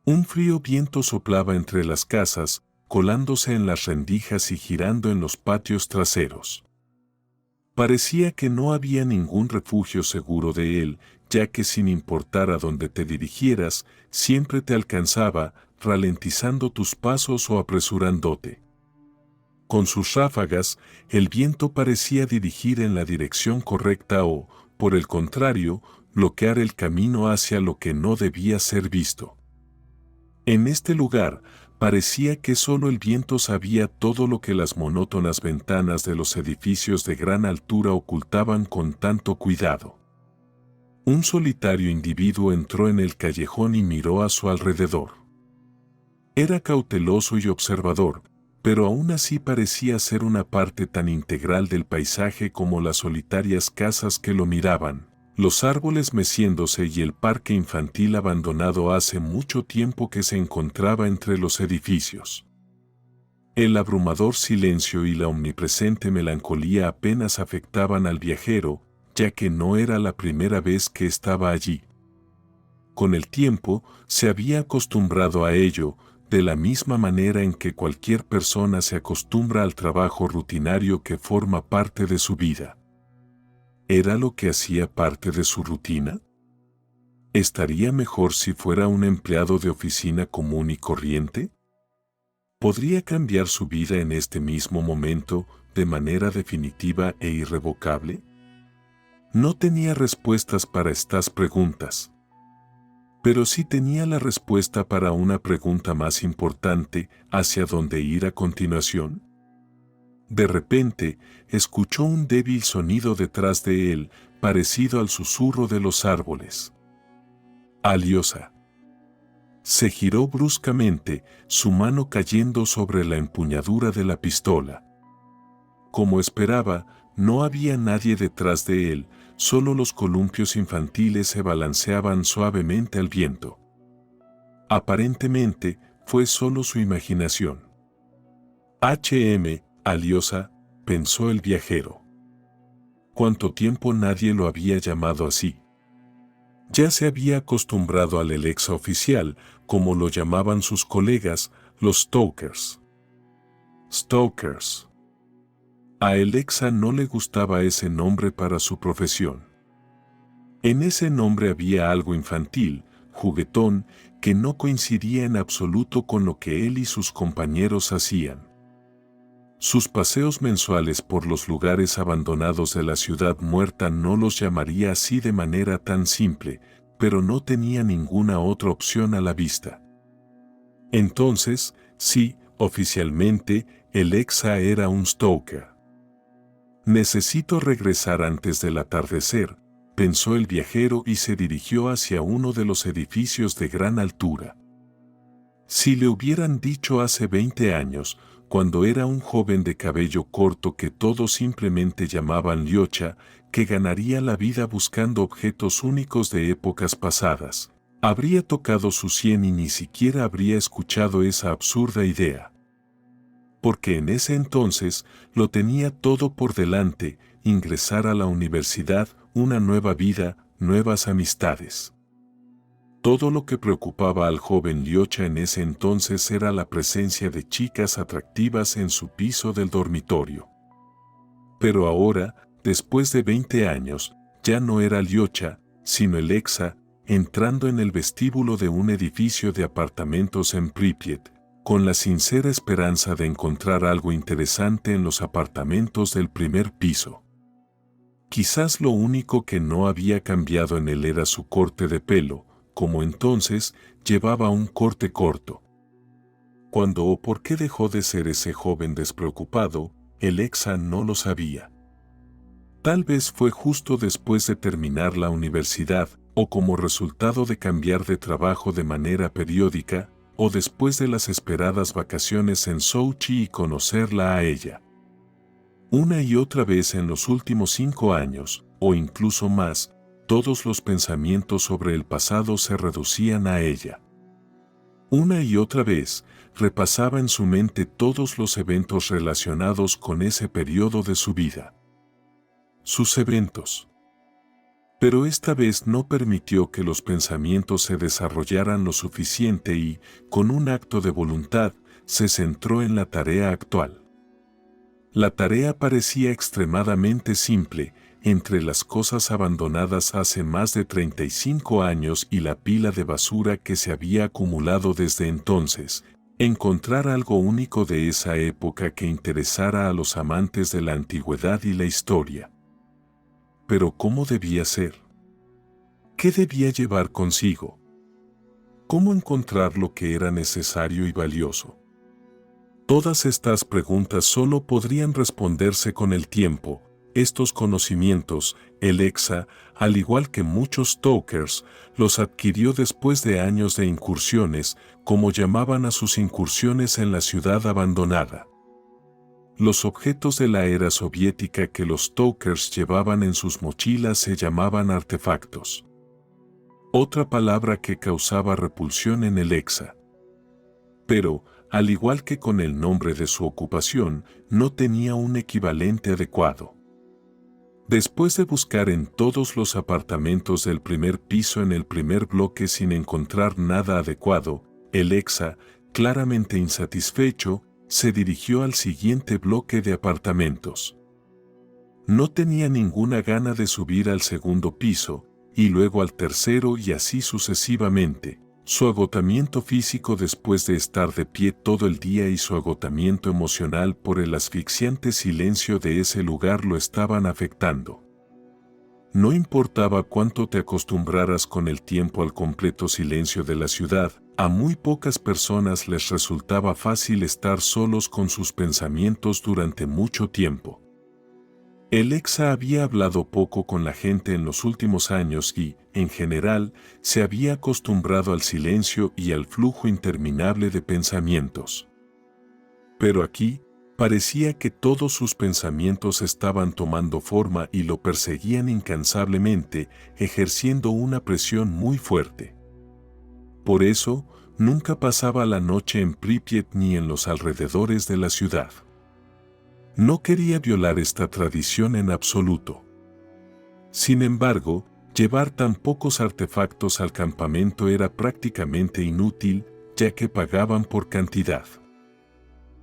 Un frío viento soplaba entre las casas, colándose en las rendijas y girando en los patios traseros. Parecía que no había ningún refugio seguro de él, ya que sin importar a dónde te dirigieras, siempre te alcanzaba, ralentizando tus pasos o apresurándote. Con sus ráfagas, el viento parecía dirigir en la dirección correcta o, por el contrario, bloquear el camino hacia lo que no debía ser visto. En este lugar, parecía que solo el viento sabía todo lo que las monótonas ventanas de los edificios de gran altura ocultaban con tanto cuidado. Un solitario individuo entró en el callejón y miró a su alrededor. Era cauteloso y observador, pero aún así parecía ser una parte tan integral del paisaje como las solitarias casas que lo miraban, los árboles meciéndose y el parque infantil abandonado hace mucho tiempo que se encontraba entre los edificios. El abrumador silencio y la omnipresente melancolía apenas afectaban al viajero, ya que no era la primera vez que estaba allí. Con el tiempo, se había acostumbrado a ello, de la misma manera en que cualquier persona se acostumbra al trabajo rutinario que forma parte de su vida. ¿Era lo que hacía parte de su rutina? ¿Estaría mejor si fuera un empleado de oficina común y corriente? ¿Podría cambiar su vida en este mismo momento, de manera definitiva e irrevocable? No tenía respuestas para estas preguntas. Pero sí tenía la respuesta para una pregunta más importante, ¿hacia dónde ir a continuación? De repente, escuchó un débil sonido detrás de él, parecido al susurro de los árboles. Alyosha. Se giró bruscamente, su mano cayendo sobre la empuñadura de la pistola. Como esperaba, no había nadie detrás de él, solo los columpios infantiles se balanceaban suavemente al viento. Aparentemente, fue solo su imaginación. Alyosha, pensó el viajero. ¿Cuánto tiempo nadie lo había llamado así? Ya se había acostumbrado al Alexa oficial, como lo llamaban sus colegas, los Stokers. Stokers. A Alexa no le gustaba ese nombre para su profesión. En ese nombre había algo infantil, juguetón, que no coincidía en absoluto con lo que él y sus compañeros hacían. Sus paseos mensuales por los lugares abandonados de la ciudad muerta no los llamaría así de manera tan simple, pero no tenía ninguna otra opción a la vista. Entonces, sí, oficialmente, Alexa era un Stoker. Necesito regresar antes del atardecer, pensó el viajero y se dirigió hacia uno de los edificios de gran altura. Si le hubieran dicho hace 20 años, cuando era un joven de cabello corto que todos simplemente llamaban Alyosha, que ganaría la vida buscando objetos únicos de épocas pasadas, habría tocado su sien y ni siquiera habría escuchado esa absurda idea. Porque en ese entonces lo tenía todo por delante, ingresar a la universidad, una nueva vida, nuevas amistades. Todo lo que preocupaba al joven Alyosha en ese entonces era la presencia de chicas atractivas en su piso del dormitorio. Pero ahora, después de 20 años, ya no era Alyosha, sino Alexa, entrando en el vestíbulo de un edificio de apartamentos en Pripyat, con la sincera esperanza de encontrar algo interesante en los apartamentos del primer piso. Quizás lo único que no había cambiado en él era su corte de pelo, como entonces, llevaba un corte corto. ¿Cuándo o por qué dejó de ser ese joven despreocupado? Alexa no lo sabía. Tal vez fue justo después de terminar la universidad, o como resultado de cambiar de trabajo de manera periódica, o después de las esperadas vacaciones en Sochi y conocerla a ella. Una y otra vez en los últimos 5 años, o incluso más, todos los pensamientos sobre el pasado se reducían a ella. Una y otra vez, repasaba en su mente todos los eventos relacionados con ese periodo de su vida. Sus eventos. Pero esta vez no permitió que los pensamientos se desarrollaran lo suficiente y, con un acto de voluntad, se centró en la tarea actual. La tarea parecía extremadamente simple, entre las cosas abandonadas hace más de 35 años y la pila de basura que se había acumulado desde entonces, encontrar algo único de esa época que interesara a los amantes de la antigüedad y la historia. Pero ¿cómo debía ser? ¿Qué debía llevar consigo? ¿Cómo encontrar lo que era necesario y valioso? Todas estas preguntas solo podrían responderse con el tiempo. Estos conocimientos, Alexa, al igual que muchos Stokers, los adquirió después de años de incursiones, como llamaban a sus incursiones en la ciudad abandonada. Los objetos de la era soviética que los Stokers llevaban en sus mochilas se llamaban artefactos. Otra palabra que causaba repulsión en Alexa. Pero, al igual que con el nombre de su ocupación, no tenía un equivalente adecuado. Después de buscar en todos los apartamentos del primer piso en el primer bloque sin encontrar nada adecuado, Alexa, claramente insatisfecho, se dirigió al siguiente bloque de apartamentos. No tenía ninguna gana de subir al segundo piso, y luego al tercero y así sucesivamente. Su agotamiento físico después de estar de pie todo el día y su agotamiento emocional por el asfixiante silencio de ese lugar lo estaban afectando. No importaba cuánto te acostumbraras con el tiempo al completo silencio de la ciudad, a muy pocas personas les resultaba fácil estar solos con sus pensamientos durante mucho tiempo. Alexa había hablado poco con la gente en los últimos años y, en general, se había acostumbrado al silencio y al flujo interminable de pensamientos. Pero aquí, parecía que todos sus pensamientos estaban tomando forma y lo perseguían incansablemente, ejerciendo una presión muy fuerte. Por eso, nunca pasaba la noche en Pripyat ni en los alrededores de la ciudad. No quería violar esta tradición en absoluto. Sin embargo, llevar tan pocos artefactos al campamento era prácticamente inútil, ya que pagaban por cantidad.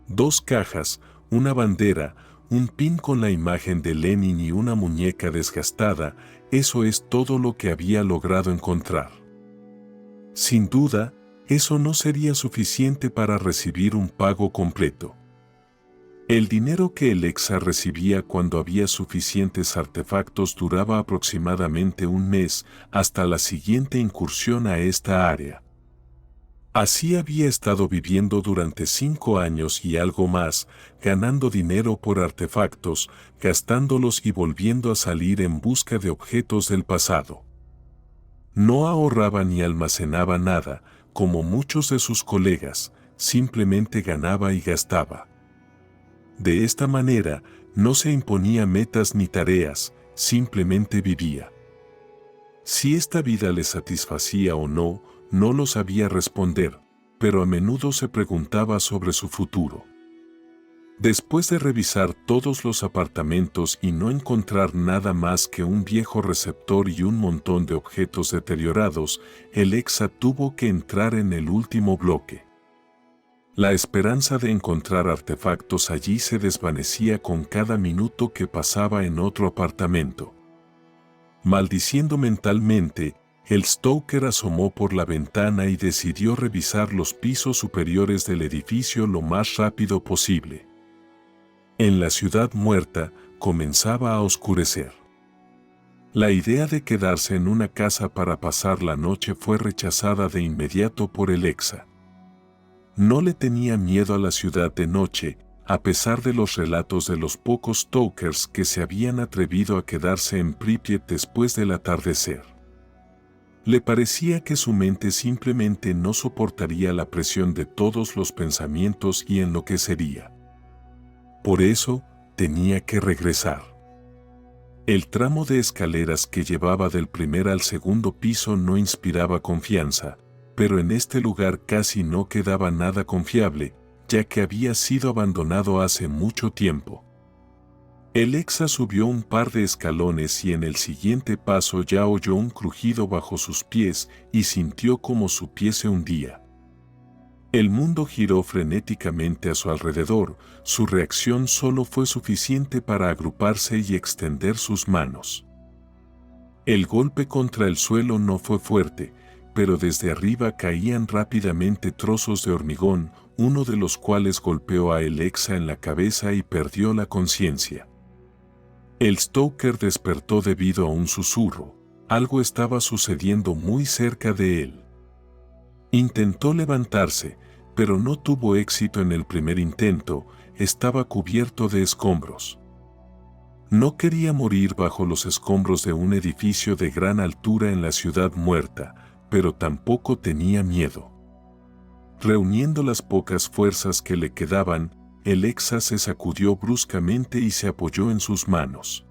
2 cajas, una bandera, un pin con la imagen de Lenin y una muñeca desgastada, eso es todo lo que había logrado encontrar. Sin duda, eso no sería suficiente para recibir un pago completo. El dinero que Alexa recibía cuando había suficientes artefactos duraba aproximadamente un mes hasta la siguiente incursión a esta área. Así había estado viviendo durante 5 años y algo más, ganando dinero por artefactos, gastándolos y volviendo a salir en busca de objetos del pasado. No ahorraba ni almacenaba nada, como muchos de sus colegas, simplemente ganaba y gastaba. De esta manera, no se imponía metas ni tareas, simplemente vivía. Si esta vida le satisfacía o no, no lo sabía responder, pero a menudo se preguntaba sobre su futuro. Después de revisar todos los apartamentos y no encontrar nada más que un viejo receptor y un montón de objetos deteriorados, Alexa tuvo que entrar en el último bloque. La esperanza de encontrar artefactos allí se desvanecía con cada minuto que pasaba en otro apartamento. Maldiciendo mentalmente, el Stoker asomó por la ventana y decidió revisar los pisos superiores del edificio lo más rápido posible. En la ciudad muerta, comenzaba a oscurecer. La idea de quedarse en una casa para pasar la noche fue rechazada de inmediato por Alexa. No le tenía miedo a la ciudad de noche, a pesar de los relatos de los pocos Stokers que se habían atrevido a quedarse en Pripyat después del atardecer. Le parecía que su mente simplemente no soportaría la presión de todos los pensamientos y enloquecería. Por eso, tenía que regresar. El tramo de escaleras que llevaba del primer al segundo piso no inspiraba confianza, pero en este lugar casi no quedaba nada confiable, ya que había sido abandonado hace mucho tiempo. Alexa subió un par de escalones y en el siguiente paso ya oyó un crujido bajo sus pies y sintió como su pie se hundía. El mundo giró frenéticamente a su alrededor, su reacción solo fue suficiente para agruparse y extender sus manos. El golpe contra el suelo no fue fuerte, pero desde arriba caían rápidamente trozos de hormigón, uno de los cuales golpeó a Alexa en la cabeza y perdió la conciencia. El Stoker despertó debido a un susurro. Algo estaba sucediendo muy cerca de él. Intentó levantarse, pero no tuvo éxito en el primer intento, estaba cubierto de escombros. No quería morir bajo los escombros de un edificio de gran altura en la ciudad muerta, pero tampoco tenía miedo. Reuniendo las pocas fuerzas que le quedaban, Alexa se sacudió bruscamente y se apoyó en sus manos.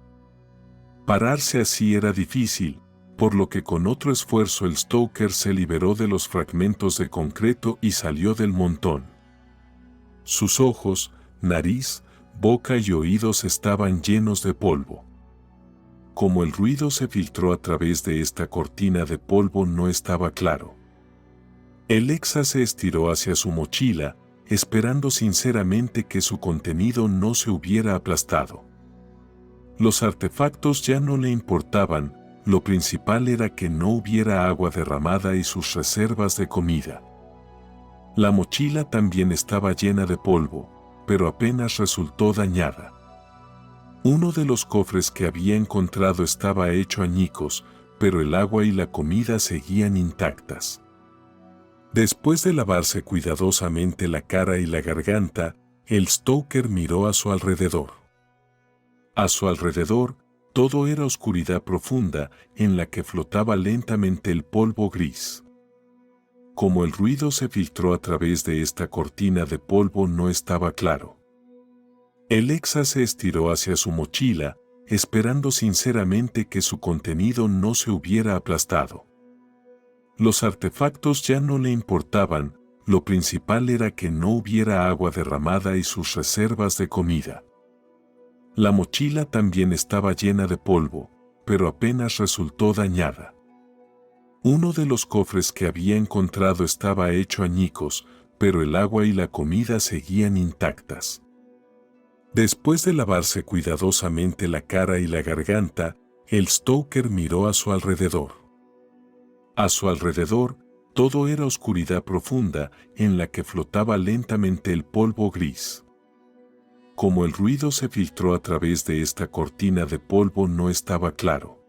Pararse así era difícil, por lo que con otro esfuerzo el Stoker se liberó de los fragmentos de concreto y salió del montón. Sus ojos, nariz, boca y oídos estaban llenos de polvo. Como el ruido se filtró a través de esta cortina de polvo no estaba claro. Alexa se estiró hacia su mochila, esperando sinceramente que su contenido no se hubiera aplastado. Los artefactos ya no le importaban, lo principal era que no hubiera agua derramada y sus reservas de comida. La mochila también estaba llena de polvo, pero apenas resultó dañada. Uno de los cofres que había encontrado estaba hecho añicos, pero el agua y la comida seguían intactas. Después de lavarse cuidadosamente la cara y la garganta, el Stoker miró a su alrededor. A su alrededor, todo era oscuridad profunda en la que flotaba lentamente el polvo gris. Como el ruido se filtró a través de esta cortina de polvo no estaba claro. Alexa se estiró hacia su mochila, esperando sinceramente que su contenido no se hubiera aplastado. Los artefactos ya no le importaban, lo principal era que no hubiera agua derramada y sus reservas de comida. La mochila también estaba llena de polvo, pero apenas resultó dañada. Uno de los cofres que había encontrado estaba hecho añicos, pero el agua y la comida seguían intactas. Después de lavarse cuidadosamente la cara y la garganta, el Stoker miró a su alrededor. A su alrededor, todo era oscuridad profunda en la que flotaba lentamente el polvo gris. Como el ruido se filtró a través de esta cortina de polvo no estaba claro.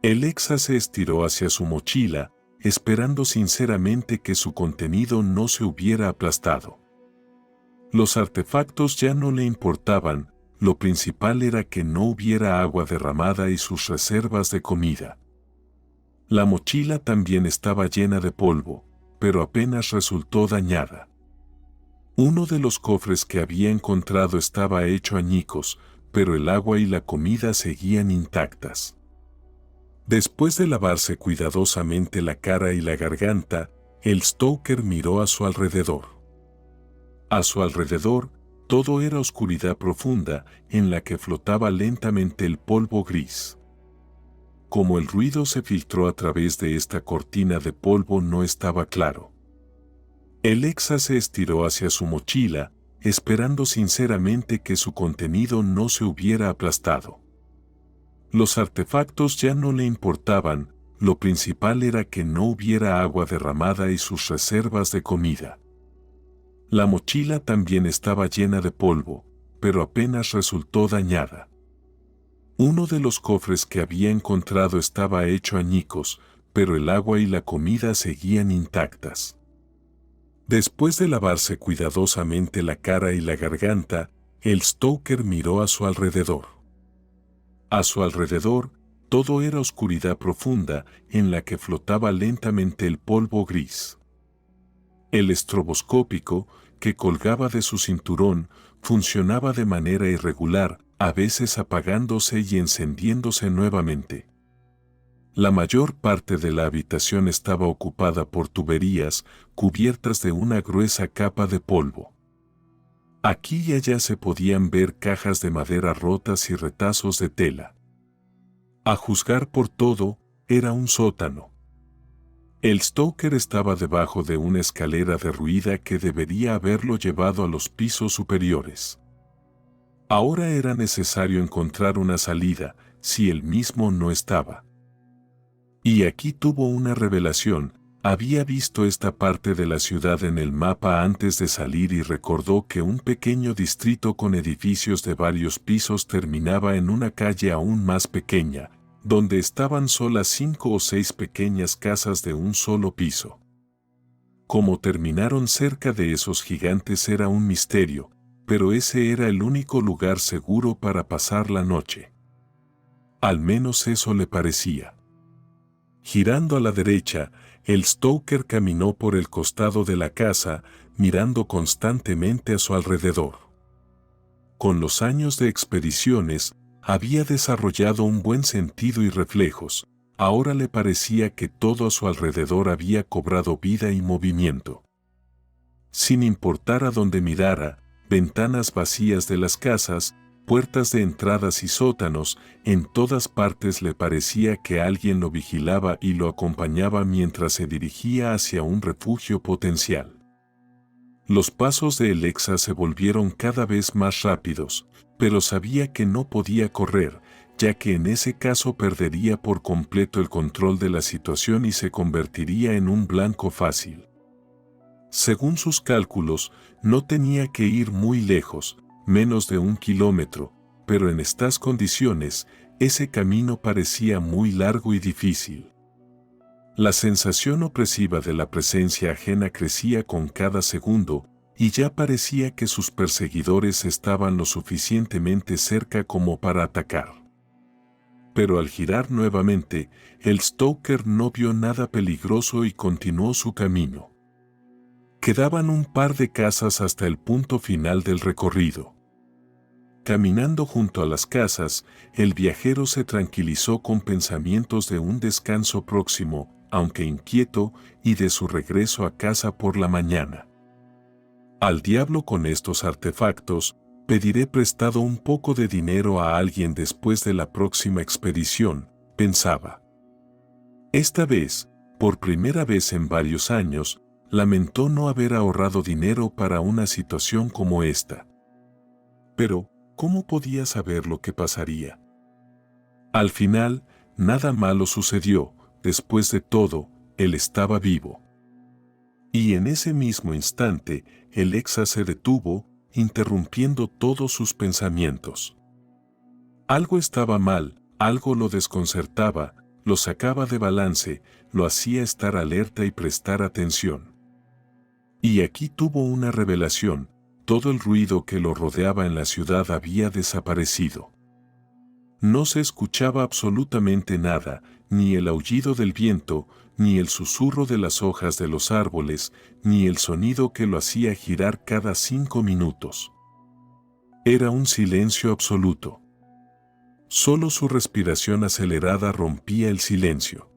Alexa se estiró hacia su mochila, esperando sinceramente que su contenido no se hubiera aplastado. Los artefactos ya no le importaban, lo principal era que no hubiera agua derramada y sus reservas de comida. La mochila también estaba llena de polvo, pero apenas resultó dañada. Uno de los cofres que había encontrado estaba hecho añicos, pero el agua y la comida seguían intactas. Después de lavarse cuidadosamente la cara y la garganta, el Stoker miró a su alrededor. A su alrededor, todo era oscuridad profunda en la que flotaba lentamente el polvo gris. Como el ruido se filtró a través de esta cortina de polvo no estaba claro. Alexa se estiró hacia su mochila, esperando sinceramente que su contenido no se hubiera aplastado. Los artefactos ya no le importaban, lo principal era que no hubiera agua derramada y sus reservas de comida. La mochila también estaba llena de polvo, pero apenas resultó dañada. Uno de los cofres que había encontrado estaba hecho añicos, pero el agua y la comida seguían intactas. Después de lavarse cuidadosamente la cara y la garganta, el Stoker miró a su alrededor. A su alrededor, todo era oscuridad profunda en la que flotaba lentamente el polvo gris. El estroboscópico, que colgaba de su cinturón, funcionaba de manera irregular, a veces apagándose y encendiéndose nuevamente. La mayor parte de la habitación estaba ocupada por tuberías cubiertas de una gruesa capa de polvo. Aquí y allá se podían ver cajas de madera rotas y retazos de tela. A juzgar por todo, era un sótano. El Stoker estaba debajo de una escalera derruida que debería haberlo llevado a los pisos superiores. Ahora era necesario encontrar una salida, si él mismo no estaba. Y aquí tuvo una revelación. Había visto esta parte de la ciudad en el mapa antes de salir y recordó que un pequeño distrito con edificios de varios pisos terminaba en una calle aún más pequeña, donde estaban solas 5 o 6 pequeñas casas de un solo piso. Cómo terminaron cerca de esos gigantes era un misterio, pero ese era el único lugar seguro para pasar la noche. Al menos eso le parecía. Girando a la derecha, el Stoker caminó por el costado de la casa, mirando constantemente a su alrededor. Con los años de expediciones, había desarrollado un buen sentido y reflejos. Ahora le parecía que todo a su alrededor había cobrado vida y movimiento. Sin importar a dónde mirara, ventanas vacías de las casas, puertas de entradas y sótanos, en todas partes le parecía que alguien lo vigilaba y lo acompañaba mientras se dirigía hacia un refugio potencial. Los pasos de Alexa se volvieron cada vez más rápidos, pero sabía que no podía correr, ya que en ese caso perdería por completo el control de la situación y se convertiría en un blanco fácil. Según sus cálculos, no tenía que ir muy lejos, menos de 1 kilómetro, pero en estas condiciones, ese camino parecía muy largo y difícil. La sensación opresiva de la presencia ajena crecía con cada segundo, y ya parecía que sus perseguidores estaban lo suficientemente cerca como para atacar. Pero al girar nuevamente, el Stoker no vio nada peligroso y continuó su camino. Quedaban un par de casas hasta el punto final del recorrido. Caminando junto a las casas, el viajero se tranquilizó con pensamientos de un descanso próximo, aunque inquieto, y de su regreso a casa por la mañana. Al diablo con estos artefactos, pediré prestado un poco de dinero a alguien después de la próxima expedición, pensaba. Esta vez, por primera vez en varios años, lamentó no haber ahorrado dinero para una situación como esta. Pero, ¿cómo podía saber lo que pasaría? Al final, nada malo sucedió. Después de todo, él estaba vivo. Y en ese mismo instante, Alexa se detuvo, interrumpiendo todos sus pensamientos. Algo estaba mal, algo lo desconcertaba, lo sacaba de balance, lo hacía estar alerta y prestar atención. Y aquí tuvo una revelación: todo el ruido que lo rodeaba en la ciudad había desaparecido. No se escuchaba absolutamente nada, ni el aullido del viento, ni el susurro de las hojas de los árboles, ni el sonido que lo hacía girar cada 5 minutos. Era un silencio absoluto. Solo su respiración acelerada rompía el silencio.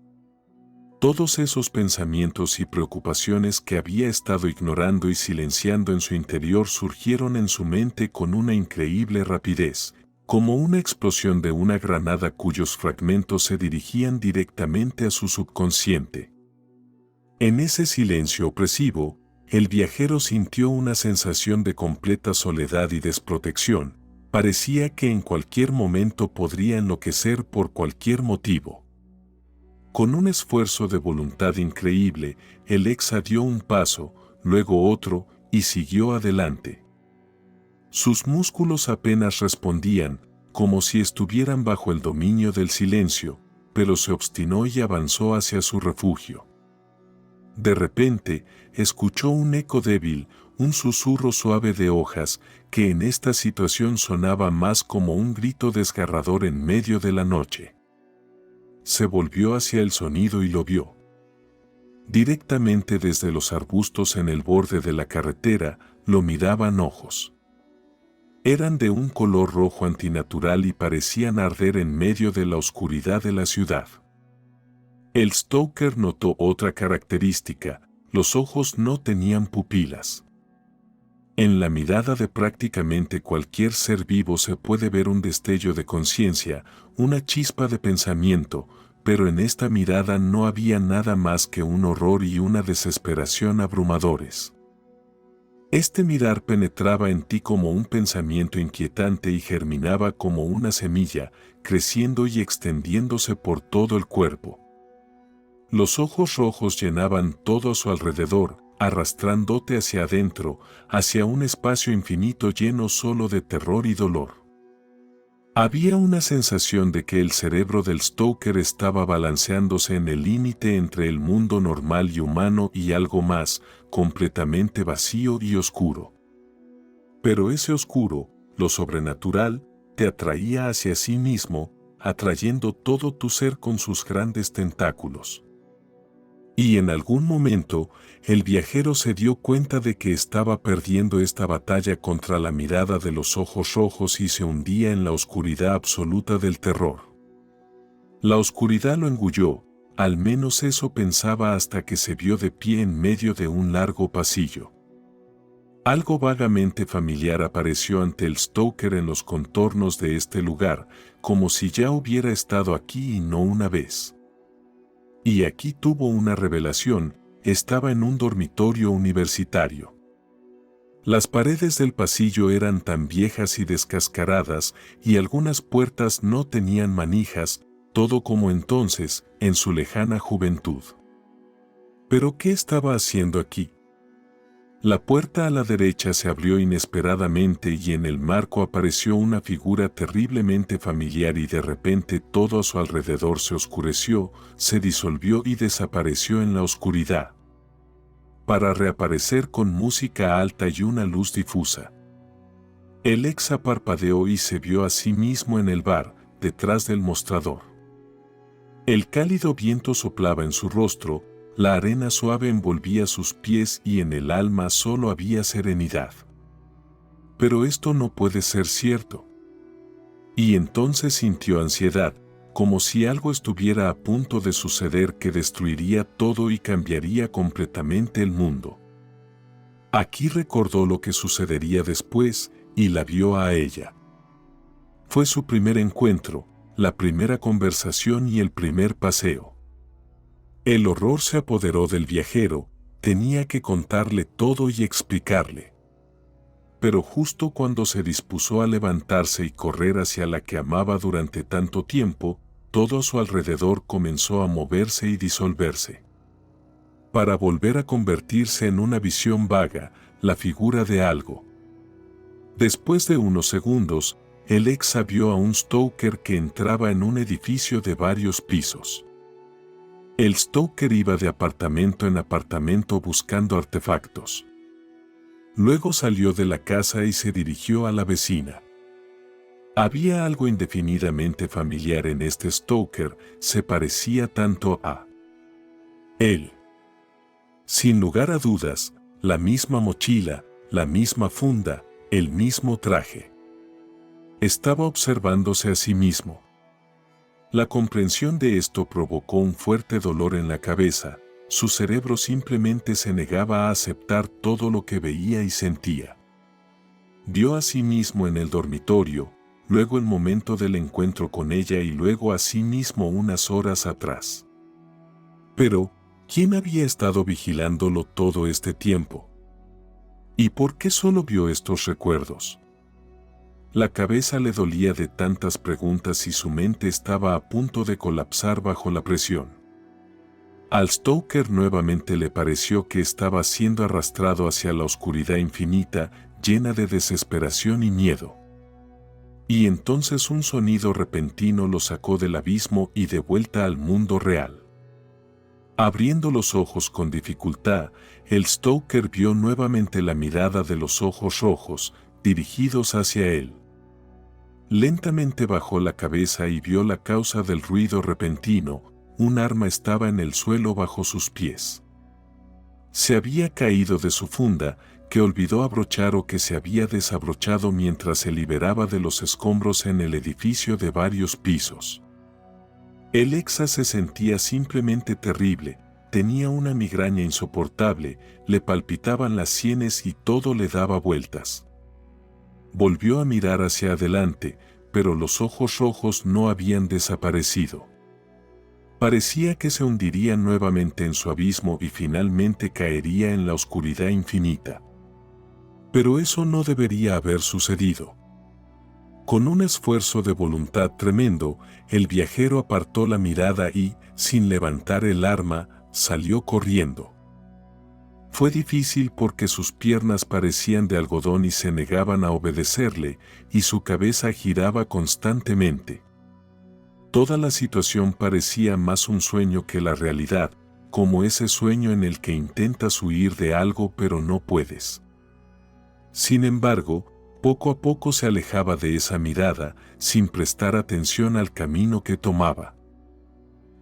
Todos esos pensamientos y preocupaciones que había estado ignorando y silenciando en su interior surgieron en su mente con una increíble rapidez, como una explosión de una granada cuyos fragmentos se dirigían directamente a su subconsciente. En ese silencio opresivo, el viajero sintió una sensación de completa soledad y desprotección. Parecía que en cualquier momento podría enloquecer por cualquier motivo. Con un esfuerzo de voluntad increíble, Alexa dio un paso, luego otro, y siguió adelante. Sus músculos apenas respondían, como si estuvieran bajo el dominio del silencio, pero se obstinó y avanzó hacia su refugio. De repente, escuchó un eco débil, un susurro suave de hojas, que en esta situación sonaba más como un grito desgarrador en medio de la noche. Se volvió hacia el sonido y lo vio. Directamente desde los arbustos en el borde de la carretera, lo miraban ojos. Eran de un color rojo antinatural y parecían arder en medio de la oscuridad de la ciudad. El Stoker notó otra característica: los ojos no tenían pupilas. En la mirada de prácticamente cualquier ser vivo se puede ver un destello de conciencia, una chispa de pensamiento, pero en esta mirada no había nada más que un horror y una desesperación abrumadores. Este mirar penetraba en ti como un pensamiento inquietante y germinaba como una semilla, creciendo y extendiéndose por todo el cuerpo. Los ojos rojos llenaban todo a su alrededor, arrastrándote hacia adentro, hacia un espacio infinito lleno solo de terror y dolor. Había una sensación de que el cerebro del Stoker estaba balanceándose en el límite entre el mundo normal y humano y algo más, completamente vacío y oscuro. Pero ese oscuro, lo sobrenatural, te atraía hacia sí mismo, atrayendo todo tu ser con sus grandes tentáculos. Y en algún momento, el viajero se dio cuenta de que estaba perdiendo esta batalla contra la mirada de los ojos rojos y se hundía en la oscuridad absoluta del terror. La oscuridad lo engulló, al menos eso pensaba hasta que se vio de pie en medio de un largo pasillo. Algo vagamente familiar apareció ante el Stoker en los contornos de este lugar, como si ya hubiera estado aquí y no una vez. Y aquí tuvo una revelación, estaba en un dormitorio universitario. Las paredes del pasillo eran tan viejas y descascaradas, y algunas puertas no tenían manijas, todo como entonces, en su lejana juventud. ¿Pero qué estaba haciendo aquí? La puerta a la derecha se abrió inesperadamente y en el marco apareció una figura terriblemente familiar y de repente todo a su alrededor se oscureció, se disolvió y desapareció en la oscuridad, para reaparecer con música alta y una luz difusa. El exa parpadeó y se vio a sí mismo en el bar, detrás del mostrador. El cálido viento soplaba en su rostro, la arena suave envolvía sus pies y en el alma solo había serenidad. Pero esto no puede ser cierto. Y entonces sintió ansiedad, como si algo estuviera a punto de suceder que destruiría todo y cambiaría completamente el mundo. Aquí recordó lo que sucedería después y la vio a ella. Fue su primer encuentro, la primera conversación y el primer paseo. El horror se apoderó del viajero, tenía que contarle todo y explicarle. Pero justo cuando se dispuso a levantarse y correr hacia la que amaba durante tanto tiempo, todo a su alrededor comenzó a moverse y disolverse, para volver a convertirse en una visión vaga, la figura de algo. Después de unos segundos, el exa vio a un Stoker que entraba en un edificio de varios pisos. El Stoker iba de apartamento en apartamento buscando artefactos. Luego salió de la casa y se dirigió a la vecina. Había algo indefinidamente familiar en este Stoker, se parecía tanto a él. Sin lugar a dudas, la misma mochila, la misma funda, el mismo traje. Estaba observándose a sí mismo. La comprensión de esto provocó un fuerte dolor en la cabeza, su cerebro simplemente se negaba a aceptar todo lo que veía y sentía. Vio a sí mismo en el dormitorio, luego el momento del encuentro con ella y luego a sí mismo unas horas atrás. Pero, ¿quién había estado vigilándolo todo este tiempo? ¿Y por qué solo vio estos recuerdos? La cabeza le dolía de tantas preguntas y su mente estaba a punto de colapsar bajo la presión. Al Stoker nuevamente le pareció que estaba siendo arrastrado hacia la oscuridad infinita, llena de desesperación y miedo. Y entonces un sonido repentino lo sacó del abismo y de vuelta al mundo real. Abriendo los ojos con dificultad, el Stoker vio nuevamente la mirada de los ojos rojos, dirigidos hacia él. Lentamente bajó la cabeza y vio la causa del ruido repentino, un arma estaba en el suelo bajo sus pies. Se había caído de su funda, que olvidó abrochar o que se había desabrochado mientras se liberaba de los escombros en el edificio de varios pisos. El exa se sentía simplemente terrible, tenía una migraña insoportable, le palpitaban las sienes y todo le daba vueltas. Volvió a mirar hacia adelante, pero los ojos rojos no habían desaparecido. Parecía que se hundiría nuevamente en su abismo y finalmente caería en la oscuridad infinita. Pero eso no debería haber sucedido. Con un esfuerzo de voluntad tremendo, el viajero apartó la mirada y, sin levantar el arma, salió corriendo. Fue difícil porque sus piernas parecían de algodón y se negaban a obedecerle, y su cabeza giraba constantemente. Toda la situación parecía más un sueño que la realidad, como ese sueño en el que intentas huir de algo pero no puedes. Sin embargo, poco a poco se alejaba de esa mirada, sin prestar atención al camino que tomaba.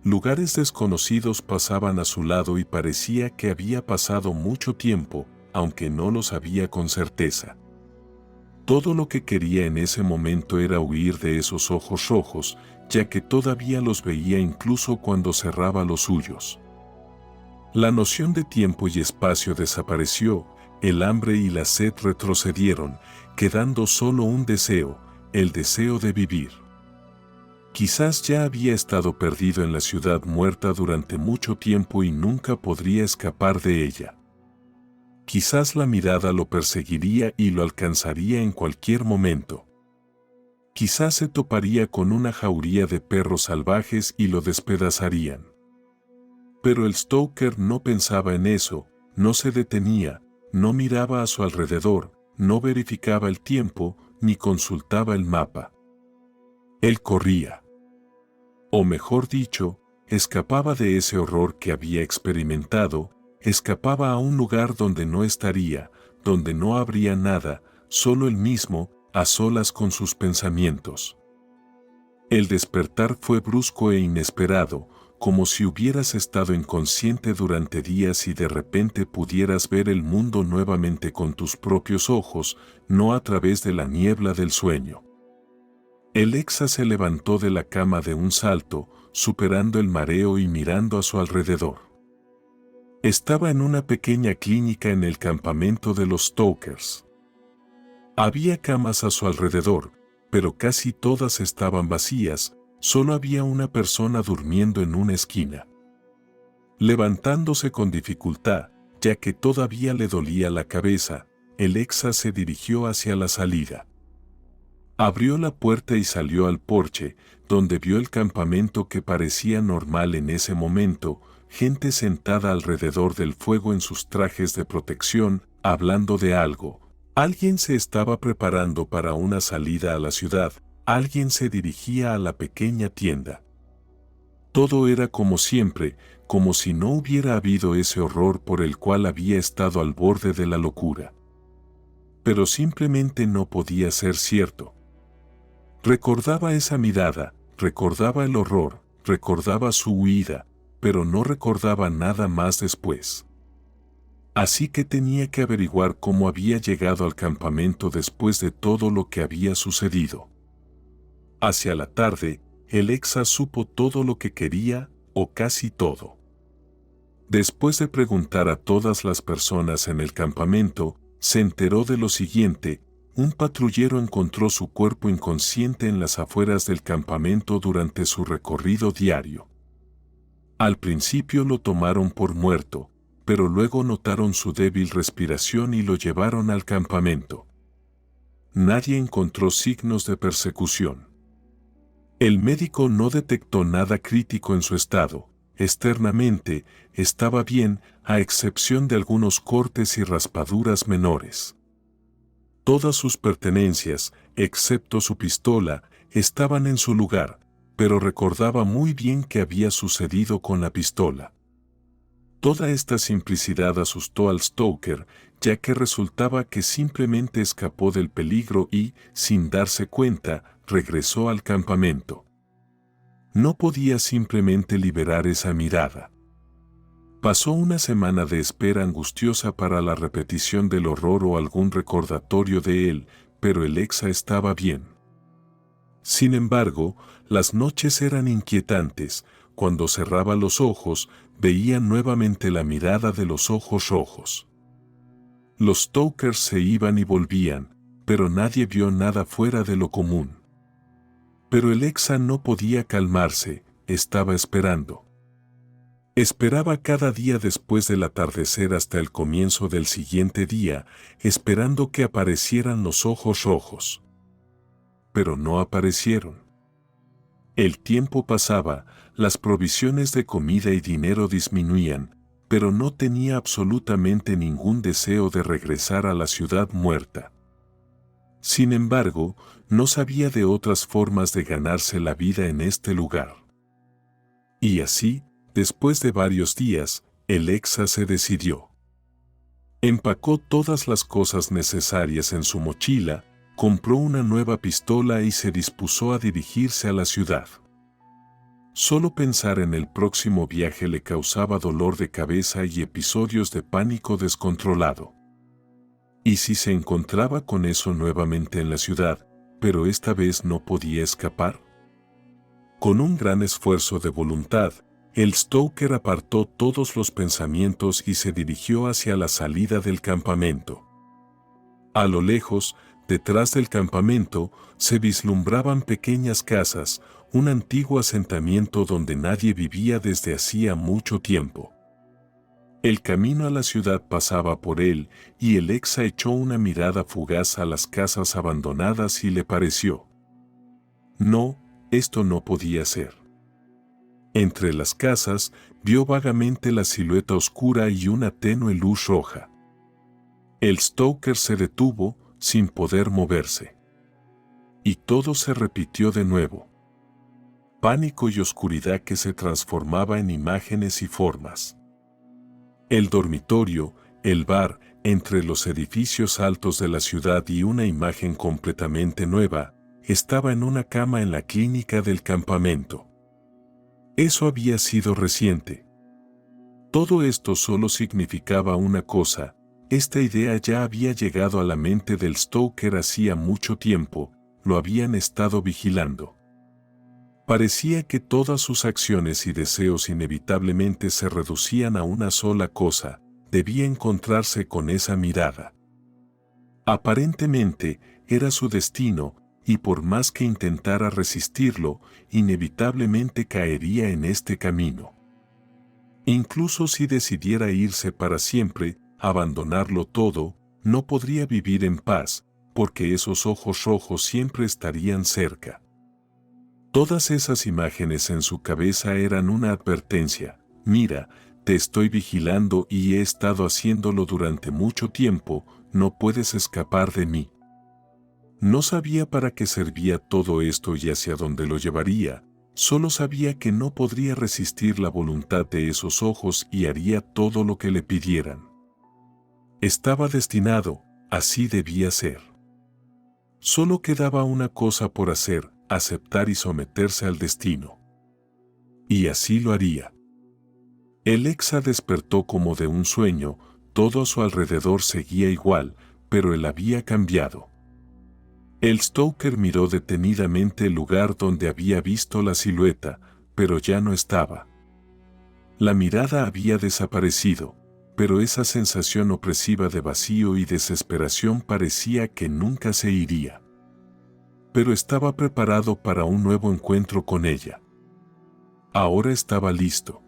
Lugares desconocidos pasaban a su lado y parecía que había pasado mucho tiempo, aunque no lo sabía con certeza. Todo lo que quería en ese momento era huir de esos ojos rojos, ya que todavía los veía incluso cuando cerraba los suyos. La noción de tiempo y espacio desapareció, el hambre y la sed retrocedieron, quedando solo un deseo, el deseo de vivir. Quizás ya había estado perdido en la ciudad muerta durante mucho tiempo y nunca podría escapar de ella. Quizás la mirada lo perseguiría y lo alcanzaría en cualquier momento. Quizás se toparía con una jauría de perros salvajes y lo despedazarían. Pero el Stoker no pensaba en eso, no se detenía, no miraba a su alrededor, no verificaba el tiempo, ni consultaba el mapa. Él corría. O mejor dicho, escapaba de ese horror que había experimentado, escapaba a un lugar donde no estaría, donde no habría nada, solo él mismo, a solas con sus pensamientos. El despertar fue brusco e inesperado, como si hubieras estado inconsciente durante días y de repente pudieras ver el mundo nuevamente con tus propios ojos, no a través de la niebla del sueño. Alexa se levantó de la cama de un salto, superando el mareo y mirando a su alrededor. Estaba en una pequeña clínica en el campamento de los Stokers. Había camas a su alrededor, pero casi todas estaban vacías, solo había una persona durmiendo en una esquina. Levantándose con dificultad, ya que todavía le dolía la cabeza, Alexa se dirigió hacia la salida. Abrió la puerta y salió al porche, donde vio el campamento que parecía normal en ese momento, gente sentada alrededor del fuego en sus trajes de protección, hablando de algo. Alguien se estaba preparando para una salida a la ciudad, alguien se dirigía a la pequeña tienda. Todo era como siempre, como si no hubiera habido ese horror por el cual había estado al borde de la locura. Pero simplemente no podía ser cierto. Recordaba esa mirada, recordaba el horror, recordaba su huida, pero no recordaba nada más después. Así que tenía que averiguar cómo había llegado al campamento después de todo lo que había sucedido. Hacia la tarde, Alexa supo todo lo que quería, o casi todo. Después de preguntar a todas las personas en el campamento, se enteró de lo siguiente: un patrullero encontró su cuerpo inconsciente en las afueras del campamento durante su recorrido diario. Al principio lo tomaron por muerto, pero luego notaron su débil respiración y lo llevaron al campamento. Nadie encontró signos de persecución. El médico no detectó nada crítico en su estado. Externamente, estaba bien, a excepción de algunos cortes y raspaduras menores. Todas sus pertenencias, excepto su pistola, estaban en su lugar, pero recordaba muy bien qué había sucedido con la pistola. Toda esta simplicidad asustó al Stoker, ya que resultaba que simplemente escapó del peligro y, sin darse cuenta, regresó al campamento. No podía simplemente liberar esa mirada. Pasó una semana de espera angustiosa para la repetición del horror o algún recordatorio de él, pero Alexa estaba bien. Sin embargo, las noches eran inquietantes, cuando cerraba los ojos, veía nuevamente la mirada de los ojos rojos. Los Stokers se iban y volvían, pero nadie vio nada fuera de lo común. Pero Alexa no podía calmarse, estaba esperando. Esperaba cada día después del atardecer hasta el comienzo del siguiente día, esperando que aparecieran los ojos rojos. Pero no aparecieron. El tiempo pasaba, las provisiones de comida y dinero disminuían, pero no tenía absolutamente ningún deseo de regresar a la ciudad muerta. Sin embargo, no sabía de otras formas de ganarse la vida en este lugar. Y así, después de varios días, Alexa se decidió. Empacó todas las cosas necesarias en su mochila, compró una nueva pistola y se dispuso a dirigirse a la ciudad. Solo pensar en el próximo viaje le causaba dolor de cabeza y episodios de pánico descontrolado. ¿Y si se encontraba con eso nuevamente en la ciudad, pero esta vez no podía escapar? Con un gran esfuerzo de voluntad, el Stoker apartó todos los pensamientos y se dirigió hacia la salida del campamento. A lo lejos, detrás del campamento, se vislumbraban pequeñas casas, un antiguo asentamiento donde nadie vivía desde hacía mucho tiempo. El camino a la ciudad pasaba por él, y Alexa echó una mirada fugaz a las casas abandonadas y le pareció: no, esto no podía ser. Entre las casas, vio vagamente la silueta oscura y una tenue luz roja. El Stoker se detuvo, sin poder moverse. Y todo se repitió de nuevo. Pánico y oscuridad que se transformaba en imágenes y formas. El dormitorio, el bar, entre los edificios altos de la ciudad y una imagen completamente nueva, estaba en una cama en la clínica del campamento. Eso había sido reciente. Todo esto solo significaba una cosa: esta idea ya había llegado a la mente del Stoker hacía mucho tiempo, lo habían estado vigilando. Parecía que todas sus acciones y deseos inevitablemente se reducían a una sola cosa: debía encontrarse con esa mirada. Aparentemente, era su destino, y por más que intentara resistirlo, inevitablemente caería en este camino. Incluso si decidiera irse para siempre, abandonarlo todo, no podría vivir en paz, porque esos ojos rojos siempre estarían cerca. Todas esas imágenes en su cabeza eran una advertencia: mira, te estoy vigilando y he estado haciéndolo durante mucho tiempo, no puedes escapar de mí. No sabía para qué servía todo esto y hacia dónde lo llevaría, solo sabía que no podría resistir la voluntad de esos ojos y haría todo lo que le pidieran. Estaba destinado, así debía ser. Solo quedaba una cosa por hacer: aceptar y someterse al destino. Y así lo haría. Alexa despertó como de un sueño, todo a su alrededor seguía igual, pero él había cambiado. El Stoker miró detenidamente el lugar donde había visto la silueta, pero ya no estaba. La mirada había desaparecido, pero esa sensación opresiva de vacío y desesperación parecía que nunca se iría. Pero estaba preparado para un nuevo encuentro con ella. Ahora estaba listo.